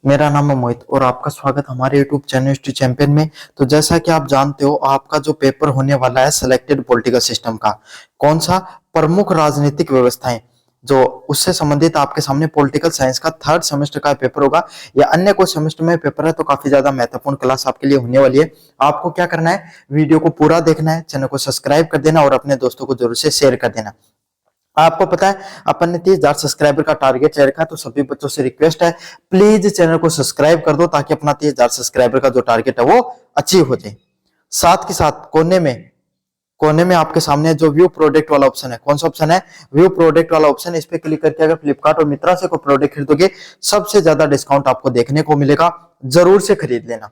मेरा नाम है मोहित और आपका स्वागत हमारे YouTube चैनल हिस्ट्री चैंपियन में। तो जैसा कि आप जानते हो, आपका जो पेपर होने वाला है सिलेक्टेड पॉलिटिकल सिस्टम का, कौन सा प्रमुख राजनीतिक व्यवस्थाएं, जो उससे संबंधित आपके सामने पॉलिटिकल साइंस का थर्ड सेमेस्टर का पेपर होगा या अन्य कोई सेमेस्टर में पेपर है, तो काफी ज्यादा महत्वपूर्ण क्लास आपके लिए होने वाली है। आपको क्या करना है, वीडियो को पूरा देखना है, चैनल को सब्सक्राइब कर देना और अपने दोस्तों को जरूर से शेयर कर देना। आपको पता है अपन ने 30,000 सब्सक्राइबर का टारगेट ले रखा है, तो सभी बच्चों से रिक्वेस्ट है प्लीज चैनल को सब्सक्राइब कर दो ताकि अपना 30,000 सब्सक्राइबर का जो टारगेट है वो अचीव हो जाए। साथ के साथ कोने में आपके सामने जो व्यू प्रोडक्ट वाला ऑप्शन है, कौन सा ऑप्शन है, व्यू प्रोडक्ट वाला ऑप्शन, इस पे क्लिक करके अगर फ्लिपकार्ट और मित्रा से कोई प्रोडक्ट खरीदोगे सबसे ज्यादा डिस्काउंट आपको देखने को मिलेगा, जरूर से खरीद लेना।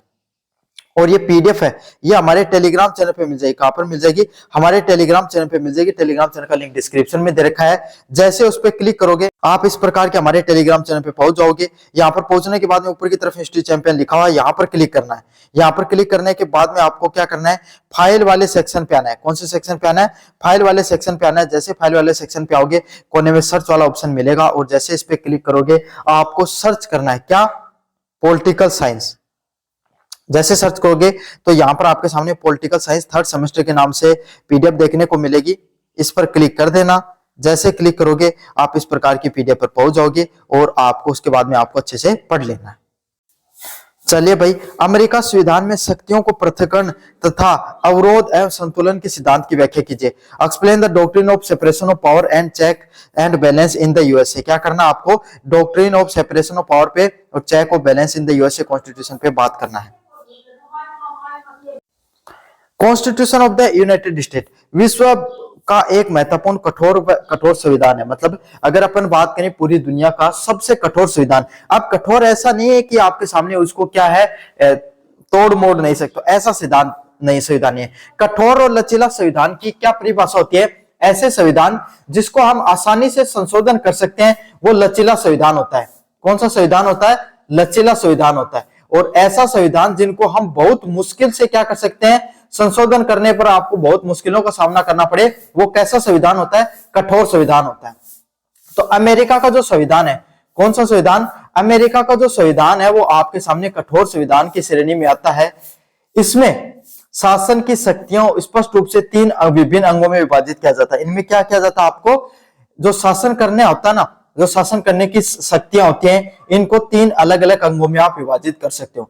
और ये पीडीएफ है, ये हमारे टेलीग्राम चैनल पे मिल जाएगी। कहां पर मिल जाएगी, हमारे टेलीग्राम चैनल पे मिल जाएगी। टेलीग्राम चैनल का लिंक डिस्क्रिप्शन में दे रखा है। जैसे उस पर क्लिक करोगे आप इस प्रकार के हमारे टेलीग्राम चैनल पे पहुंच जाओगे। यहाँ पर पहुंचने के बाद में ऊपर की तरफ हिस्ट्री चैंपियन लिखा हुआ है, यहाँ पर क्लिक करना है। यहाँ पर क्लिक करने के बाद में आपको क्या करना है, फाइल वाले सेक्शन पे आना है। कौन से सेक्शन पे आना है, फाइल वाले सेक्शन पे आना है। जैसे फाइल वाले सेक्शन पे आओगे, कोने में सर्च वाला ऑप्शन मिलेगा और जैसे इस पे क्लिक करोगे आपको सर्च करना है क्या, पॉलिटिकल साइंस। जैसे सर्च करोगे तो यहाँ पर आपके सामने पॉलिटिकल साइंस थर्ड सेमेस्टर के नाम से पीडीएफ देखने को मिलेगी। इस पर क्लिक कर देना। जैसे क्लिक करोगे आप इस प्रकार की पीडीएफ पर पहुंच जाओगे और आपको उसके बाद में आपको अच्छे से पढ़ लेना है। चलिए भाई, अमेरिका संविधान में शक्तियों को पृथक्करण तथा अवरोध एवं संतुलन के सिद्धांत की व्याख्या कीजिए। Explain the doctrine of separation of power and check and balance in the USA. क्या करना आपको, doctrine of separation of power पे और check of balance in the USA constitution पे बात करना है। Constitution of the united state विश्व का एक महत्वपूर्ण कठोर संविधान है। मतलब अगर अपन बात करें पूरी दुनिया का सबसे कठोर संविधान, अब कठोर ऐसा नहीं है कि आपके सामने उसको क्या है तोड़ मोड़ नहीं सकते, ऐसा संविधान नहीं है। कठोर और लचीला संविधान की क्या परिभाषा होती है, ऐसे संविधान जिसको हम आसानी से संशोधन कर सकते हैं वो लचीला संविधान होता है। कौन सा संविधान होता है, लचीला संविधान होता है। और ऐसा संविधान जिनको हम बहुत मुश्किल से क्या कर सकते हैं, संशोधन करने पर आपको बहुत मुश्किलों का सामना करना पड़े, वो कैसा संविधान होता है, कठोर संविधान होता है। तो अमेरिका का जो संविधान है, कौन सा संविधान, अमेरिका का जो संविधान है वो आपके सामने कठोर संविधान की श्रेणी में आता है। इसमें शासन की शक्तियों स्पष्ट रूप से 3 विभिन्न अंगों में विभाजित किया जाता है। इनमें क्या किया जाता है, आपको जो शासन करने होता है ना, जो शासन करने की शक्तियां होती हैं, इनको 3 अलग अलग अंगों में आप विभाजित कर सकते हो।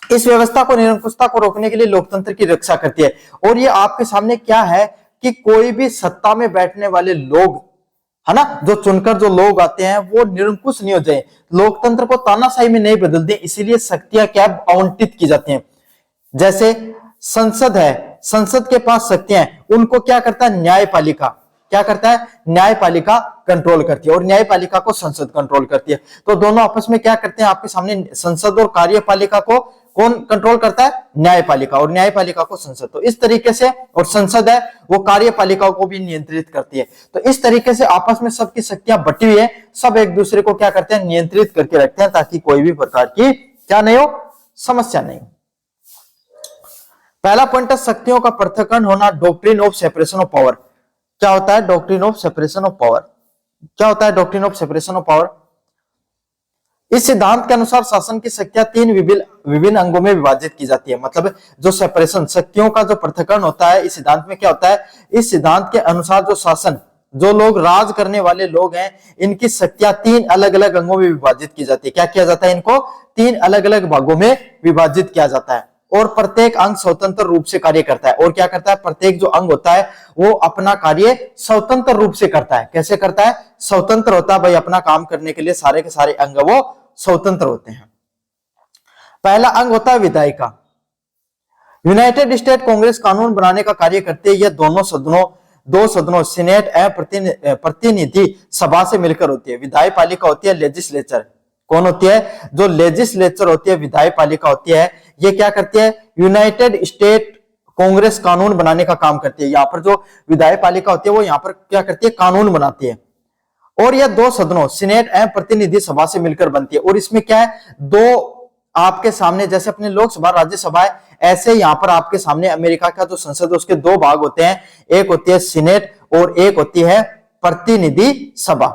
इस व्यवस्था को, निरंकुशता को रोकने के लिए लोकतंत्र की रक्षा करती है। और ये आपके सामने क्या है कि कोई भी सत्ता में बैठने वाले लोग है ना, जो चुनकर जो लोग आते हैं वो निरंकुश नहीं हो जाए, लोकतंत्र को तानाशाही में नहीं बदल दे, इसीलिए शक्तियां क्या आवंटित की जाती हैं। जैसे संसद है, संसद के पास शक्तियां हैं, उनको क्या करता है, न्यायपालिका क्या करता है, न्यायपालिका कंट्रोल करती है और न्यायपालिका को संसद कंट्रोल करती है। तो दोनों आपस में क्या करते हैं, आपके सामने संसद और कार्यपालिका को कौन कंट्रोल करता है, न्यायपालिका, और न्यायपालिका को संसद। तो इस तरीके से, और संसद है वो कार्यपालिका को भी नियंत्रित करती है। तो इस तरीके से आपस में सबकी शक्तियां बटी हुई है, सब एक दूसरे को क्या करते हैं, नियंत्रित करके रखते हैं ताकि कोई भी प्रकार की क्या नहीं हो, समस्या नहीं। पहला पॉइंट है शक्तियों का पृथक्करण होना, doctrine of separation of power. क्या होता है doctrine of separation of power, क्या होता है doctrine of separation of power. इस सिद्धांत के अनुसार शासन की शक्तियां 3 विभिन्न अंगों में विभाजित की जाती है। मतलब जो सेपरेशन, शक्तियों का जो पृथक्करण होता है, इस सिद्धांत में क्या होता है, इस सिद्धांत के अनुसार जो शासन, जो लोग राज करने वाले लोग हैं, इनकी शक्तियां 3 अलग अलग अंगों में विभाजित की जाती है। क्या किया जाता है, इनको 3 अलग अलग भागों में विभाजित किया जाता है और प्रत्येक अंग स्वतंत्र रूप से कार्य करता है। और क्या करता है, प्रत्येक जो अंग होता है वो अपना कार्य स्वतंत्र रूप से करता है। कैसे करता है, स्वतंत्र होता है भाई, अपना काम करने के लिए सारे के सारे अंग वो स्वतंत्र होते हैं। पहला अंग होता है विधायिका। यूनाइटेड स्टेट कांग्रेस कानून बनाने का कार्य करते हैं। यह दो सदनों सीनेट एवं प्रतिनिधि सभा से मिलकर होती है। विधायी पालिका होती है लेजिस्लेचर। कौन होती है, जो लेजिस्लेचर होती है, विधायी पालिका होती है, ये क्या करती है, यूनाइटेड स्टेट कांग्रेस कानून बनाने का काम करती है। यहाँ पर जो विधायी पालिका होती है वो यहाँ पर क्या करती है, कानून बनाती है। और यह 2 सदनों सीनेट एवं प्रतिनिधि सभा से मिलकर बनती है। और इसमें क्या है, 2 आपके सामने जैसे अपने लोकसभा राज्यसभा है, ऐसे यहाँ पर आपके सामने अमेरिका का जो संसद है उसके 2 भाग होते हैं, एक होती है सीनेट और एक होती है प्रतिनिधि सभा।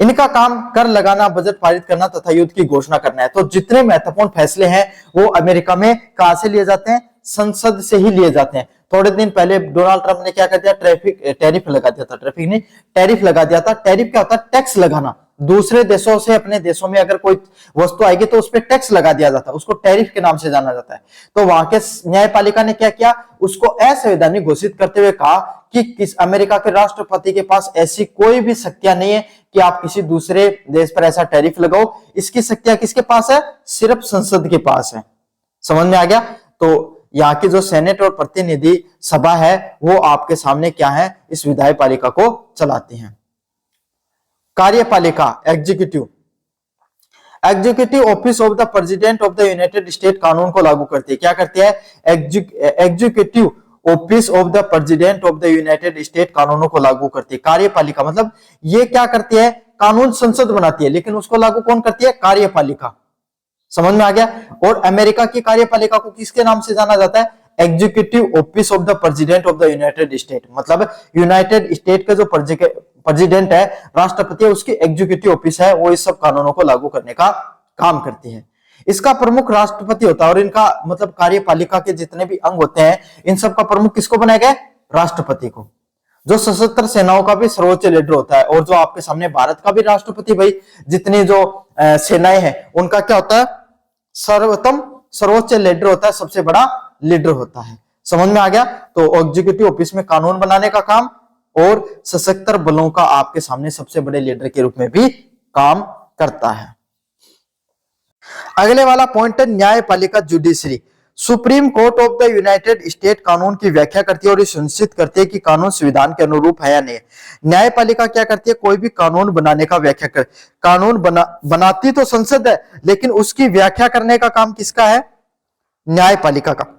इनका काम कर लगाना, बजट पारित करना तथा युद्ध की घोषणा करना है। तो जितने महत्वपूर्ण फैसले हैं वो अमेरिका में कहां से लिए जाते हैं? संसद से ही लिए जाते हैं। थोड़े दिन पहले डोनाल्ड ट्रंप ने क्या कर दिया? टैरिफ लगा दिया था। ट्रैफिक नहीं, टैरिफ लगा दिया था। टैरिफ क्या होता है? टैक्स लगाना। दूसरे देशों से अपने देशों में अगर कोई वस्तु आएगी तो उस पर टैक्स लगा दिया जाता है, उसको टैरिफ के नाम से जाना जाता है। तो वहां के न्यायपालिका ने क्या किया? उसको असंवैधानिक घोषित करते हुए कहा कि किस अमेरिका के राष्ट्रपति के पास ऐसी कोई भी शक्तियां नहीं है कि आप किसी दूसरे देश पर ऐसा टैरिफ लगाओ। इसकी शक्तियां किसके पास है? सिर्फ संसद के पास है। समझ में आ गया? तो यहाँ की जो सेनेट और प्रतिनिधि सभा है वो आपके सामने क्या है? इस विधायपालिका को चलाती है। कार्यपालिका, executive. Executive office of the president of the united state कानून को लागू करती है। क्या करती है? Executive office of the president of the united state कानूनों को लागू करती है। कार्यपालिका मतलब ये क्या करती है? कानून संसद बनाती है, लेकिन उसको लागू कौन करती है? कार्यपालिका। समझ में आ गया? और अमेरिका की कार्यपालिका को किसके नाम से जाना जाता है? Executive office of the president of the united state. मतलब यूनाइटेड स्टेट का जो प्रेसिडेंट है, राष्ट्रपति है, उसकी एग्जीक्यूटिव ऑफिस है, वो इस सब कानूनों को लागू करने का काम करती है। इसका प्रमुख राष्ट्रपति होता है और इनका मतलब कार्यपालिका के जितने भी अंग होते हैं इन सब का प्रमुख किसको बनाया गया? राष्ट्रपति को। जो सशस्त्र सेनाओं का भी सर्वोच्च लीडर होता है और जो आपके सामने भारत का भी राष्ट्रपति, भाई जितनी जो सेनाएं हैं उनका क्या होता है? सर्वोच्च लीडर होता है, सबसे बड़ा लीडर होता है। समझ में आ गया? तो एग्जीक्यूटिव ऑफिस में कानून बनाने का काम और सशस्त्र बलों का आपके सामने सबसे बड़े लीडर के रूप में भी काम करता है। अगले वाला पॉइंट है न्यायपालिका, judiciary. Supreme court of the united state कानून की व्याख्या करती है और ये सुनिश्चित करती है कि कानून संविधान के अनुरूप है या नहीं। न्यायपालिका क्या करती है? कोई भी कानून बनाने का व्याख्या कर, कानून बनाती तो संसद है, लेकिन उसकी व्याख्या करने का काम किसका है? न्यायपालिका का।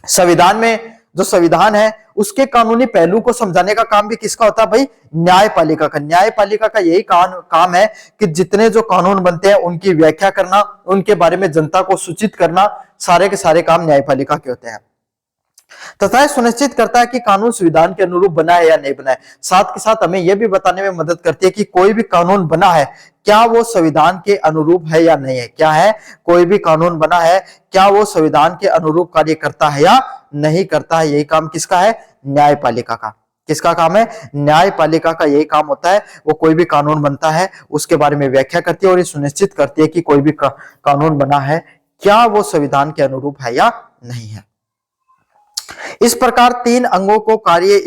संविधान में जो संविधान है उसके कानूनी पहलू को समझाने का काम भी किसका होता है? भाई न्यायपालिका का। न्यायपालिका का यही काम है कि जितने जो कानून बनते हैं उनकी व्याख्या करना, उनके बारे में जनता को सूचित करना, सारे के सारे काम न्यायपालिका के होते हैं। तथा सुनिश्चित करता है कि कानून संविधान के अनुरूप बना है या नहीं बना है। साथ के साथ हमें यह भी बताने में मदद करती है कि कोई भी कानून बना है क्या वो संविधान के अनुरूप है या नहीं है। क्या है? कोई भी कानून बना है क्या वो संविधान के अनुरूप कार्य करता है या नहीं करता है। यही काम किसका है? न्यायपालिका का। किसका काम है? न्यायपालिका का यही काम होता है। वो कोई भी कानून बनता है उसके बारे में व्याख्या करती है और ये सुनिश्चित करती है कि कोई भी कानून बना है क्या वो संविधान के अनुरूप है या नहीं है। इस प्रकार तीन अंगों को कार्य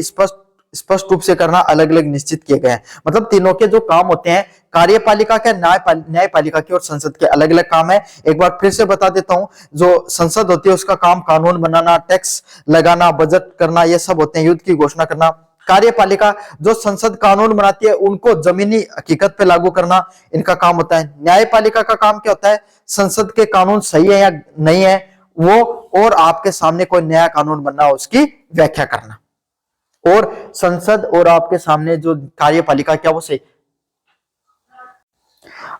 स्पष्ट रूप से करना अलग अलग निश्चित किए गए हैं। मतलब तीनों के जो काम होते हैं, कार्यपालिका के, न्यायपालिका के और संसद के अलग अलग काम है। एक बार फिर से बता देता हूं, जो संसद होती है उसका काम कानून बनाना, टैक्स लगाना, बजट करना, ये सब होते हैं, युद्ध की घोषणा करना। कार्यपालिका जो संसद कानून बनाती है उनको जमीनी हकीकत पे लागू करना इनका काम होता है। न्यायपालिका का काम क्या होता है? संसद के कानून सही है या नहीं है वो, और आपके सामने कोई नया कानून बनना हो उसकी व्याख्या करना। और संसद और आपके सामने जो कार्यपालिका क्या वो सही।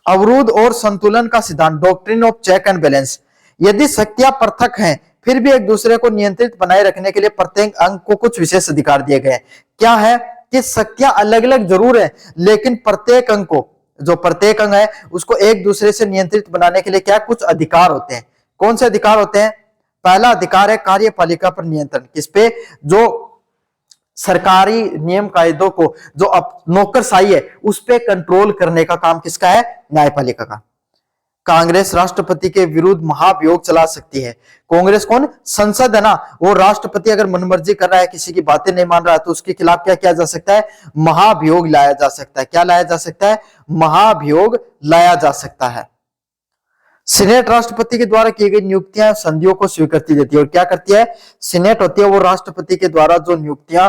अवरोध और संतुलन का सिद्धांत, doctrine of check and balance. यदि शक्तियां पृथक हैं फिर भी एक दूसरे को नियंत्रित बनाए रखने के लिए प्रत्येक अंग को कुछ विशेष अधिकार दिए गए हैं। क्या है? कि शक्तियां अलग अलग जरूर है लेकिन प्रत्येक अंग को, जो प्रत्येक अंग है उसको एक दूसरे से नियंत्रित बनाने के लिए क्या कुछ अधिकार होते हैं। कौन से अधिकार होते हैं? पहला अधिकार है कार्यपालिका पर नियंत्रण। किस पे? जो सरकारी नियम कायदों को, जो नौकरशाही है उस पे कंट्रोल करने का काम किसका है? न्यायपालिका का। कांग्रेस राष्ट्रपति के विरुद्ध महाभियोग चला सकती है। कांग्रेस कौन? संसद है ना। वो राष्ट्रपति अगर मनमर्जी कर रहा है, किसी की बातें नहीं मान रहा है तो उसके खिलाफ क्या किया जा सकता है? महाभियोग लाया जा सकता है। क्या लाया जा सकता है? महाभियोग लाया जा सकता है। सीनेट राष्ट्रपति के द्वारा की गई नियुक्तियां संधियों को स्वीकृति देती है। और क्या करती है? सीनेट होती है वो राष्ट्रपति के द्वारा जो नियुक्तियां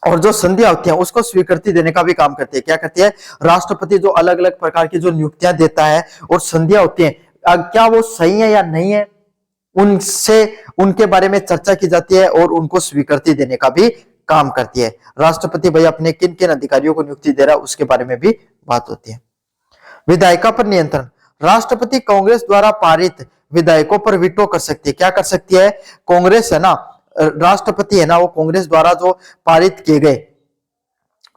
और जो संधियां होती हैं उसको स्वीकृति देने का भी काम करती है। क्या करती है? राष्ट्रपति जो अलग अलग प्रकार की जो नियुक्तियां देता है और संधियां होती हैं, क्या वो सही है या नहीं है, उनसे उनके बारे में चर्चा की जाती है और उनको स्वीकृति देने का भी काम करती है। राष्ट्रपति भाई अपने किन किन अधिकारियों को नियुक्ति दे रहा है उसके बारे में भी बात होती है। विधायिका पर नियंत्रण, राष्ट्रपति कांग्रेस द्वारा पारित विधायकों पर वीटो कर सकती है। क्या कर सकती है? कांग्रेस है ना, राष्ट्रपति है ना, वो कांग्रेस द्वारा जो पारित किए गए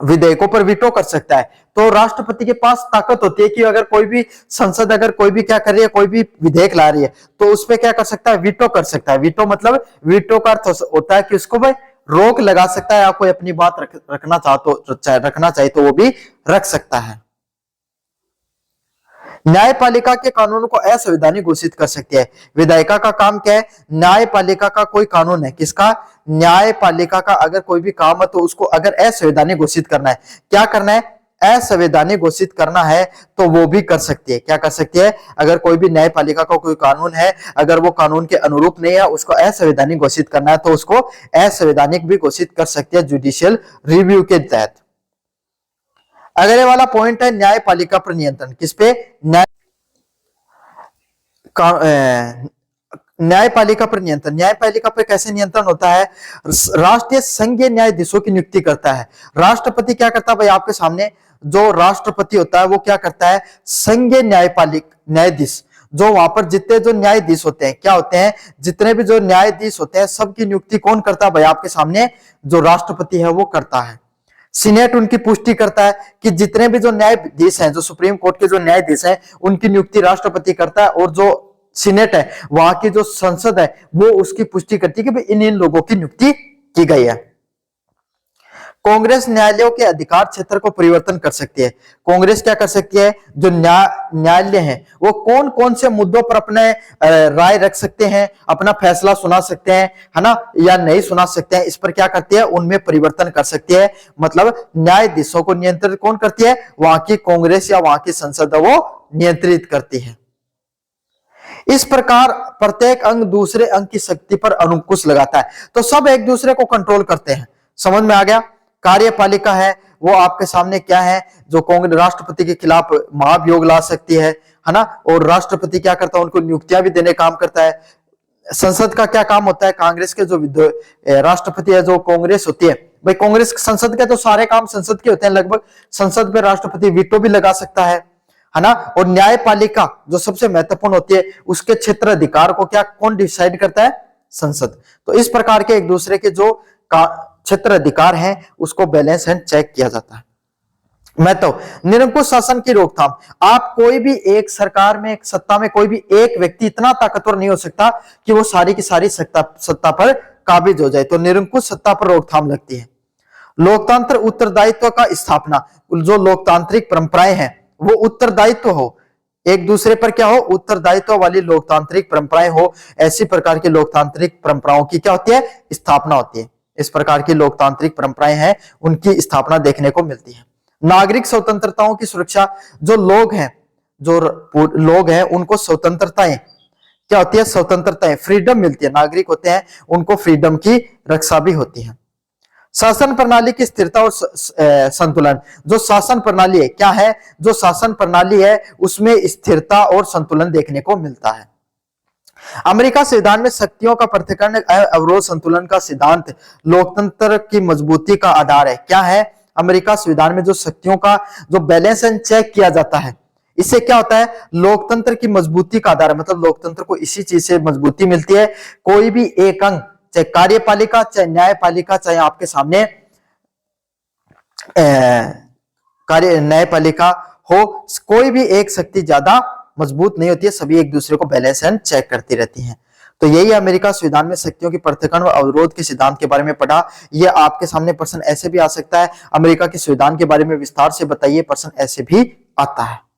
विधेयकों पर वीटो कर सकता है। तो राष्ट्रपति के पास ताकत होती है कि अगर कोई भी संसद अगर कोई भी क्या कर रही है, कोई भी विधेयक ला रही है, तो उस पर क्या कर सकता है, वीटो कर सकता है। वीटो मतलब वीटो का अर्थ होता है कि उसको भाई रोक लगा सकता है, या कोई अपनी बात रखना चाहे तो वो भी रख सकता है। न्यायपालिका के कानूनों को असंवैधानिक घोषित कर सकती है। विधायिका का काम क्या है, न्यायपालिका का कोई कानून है, किसका, न्यायपालिका का अगर कोई भी काम है तो उसको अगर असंवैधानिक घोषित करना है, क्या करना है, असंवैधानिक घोषित करना है, तो वो भी कर सकती है। क्या कर सकती है, अगर कोई भी न्यायपालिका का कोई कानून है, अगर वो कानून के अनुरूप नहीं है, उसको असंवैधानिक घोषित करना है, तो उसको असंवैधानिक भी घोषित कर सकती है जुडिशियल रिव्यू के तहत। अगले वाला पॉइंट है न्यायपालिका पर नियंत्रण। किस पे, न्यायपालिका पर नियंत्रण। न्यायपालिका पर कैसे नियंत्रण होता है, राष्ट्रीय संघीय न्यायाधीशों की नियुक्ति करता है। राष्ट्रपति क्या करता है भाई, आपके सामने जो राष्ट्रपति होता है वो क्या करता है, संघीय न्यायाधीश, जो वहां पर जितने जो न्यायाधीश होते हैं, क्या होते हैं, जितने भी जो न्यायाधीश होते हैं, सबकी नियुक्ति कौन करता है भाई, आपके सामने जो राष्ट्रपति है वो करता है। सीनेट उनकी पुष्टि करता है कि जितने भी जो न्यायाधीश हैं, जो सुप्रीम कोर्ट के जो न्यायाधीश हैं, उनकी नियुक्ति राष्ट्रपति करता है, और जो सीनेट है, वहां की जो संसद है, वो उसकी पुष्टि करती है कि भाई इन इन लोगों की नियुक्ति की गई है। कांग्रेस न्यायालयों के अधिकार क्षेत्र को परिवर्तन कर सकती है। कांग्रेस क्या कर सकती है, जो न्यायालय हैं वो कौन कौन से मुद्दों पर अपने राय रख सकते हैं, अपना फैसला सुना सकते हैं, है ना, या नहीं सुना सकते हैं, इस पर क्या करती है, उनमें परिवर्तन कर सकती है। मतलब न्यायाधीशों को नियंत्रित कौन करती है, वहां की कांग्रेस या वहां की संसद वो नियंत्रित करती है। इस प्रकार प्रत्येक अंग दूसरे अंग की शक्ति पर अंकुश लगाता है, तो सब एक दूसरे को कंट्रोल करते हैं। समझ में आ गया। कार्यपालिका है वो आपके सामने क्या है, जो कांग्रेस राष्ट्रपति के खिलाफ महाभियोग ला सकती है ना, और राष्ट्रपति क्या करता है, उनको नियुक्तियां भी देने काम करता है। संसद का क्या काम होता है, कांग्रेस के जो राष्ट्रपति है, जो कांग्रेस होती है भाई, कांग्रेस संसद के तो सारे काम संसद के होते हैं लगभग। संसद पे राष्ट्रपति वीटो भी लगा सकता है ना। और न्यायपालिका जो सबसे महत्वपूर्ण होती है, उसके क्षेत्र अधिकार को क्या कौन डिसाइड करता है, संसद। तो इस प्रकार के एक दूसरे के जो क्षेत्र अधिकार हैं उसको बैलेंस एंड चेक किया जाता है। मैं तो निरंकुश शासन की रोकथाम। आप कोई भी एक सरकार में, एक सत्ता में कोई भी एक व्यक्ति इतना ताकतवर नहीं हो सकता कि वो सारी की सारी सत्ता पर काबिज हो जाए, तो निरंकुश सत्ता पर रोकथाम लगती है। लोकतंत्र उत्तरदायित्व का स्थापना। जो लोकतांत्रिक परंपराएं हैं वो उत्तरदायित्व हो, एक दूसरे पर क्या हो, उत्तरदायित्व वाली लोकतांत्रिक परंपराएं हो, ऐसी प्रकार की लोकतांत्रिक परंपराओं की क्या होती है, स्थापना होती है। इस प्रकार की लोकतांत्रिक परंपराएं हैं, उनकी स्थापना देखने को मिलती है। नागरिक स्वतंत्रताओं की सुरक्षा। जो लोग हैं उनको स्वतंत्रताएं क्या होती है, स्वतंत्रताएं, फ्रीडम मिलती है। नागरिक होते हैं उनको फ्रीडम की रक्षा भी होती है। शासन प्रणाली की स्थिरता और संतुलन। जो शासन प्रणाली है क्या है, जो शासन प्रणाली है उसमें स्थिरता और संतुलन देखने को मिलता है। अमेरिका संविधान में शक्तियों का पृथक्करण अवरोध संतुलन का सिद्धांत लोकतंत्र की मजबूती का आधार है। क्या है, अमेरिका संविधान में जो शक्तियों का जो बैलेंस एंड चेक किया जाता है, इससे क्या होता है, लोकतंत्र की मजबूती का आधार है। मतलब लोकतंत्र को इसी चीज से मजबूती मिलती है। कोई भी एक अंग, चाहे कार्यपालिका, चाहे न्यायपालिका, चाहे आपके सामने न्यायपालिका हो, कोई भी एक शक्ति ज्यादा मजबूत नहीं होती है, सभी एक दूसरे को बैलेंस एंड चेक करती रहती हैं। तो यही अमेरिका संविधान में शक्तियों की पृथक्करण व अवरोध के सिद्धांत के बारे में पढ़ा। ये आपके सामने प्रश्न ऐसे भी आ सकता है, अमेरिका के संविधान के बारे में विस्तार से बताइए, प्रश्न ऐसे भी आता है।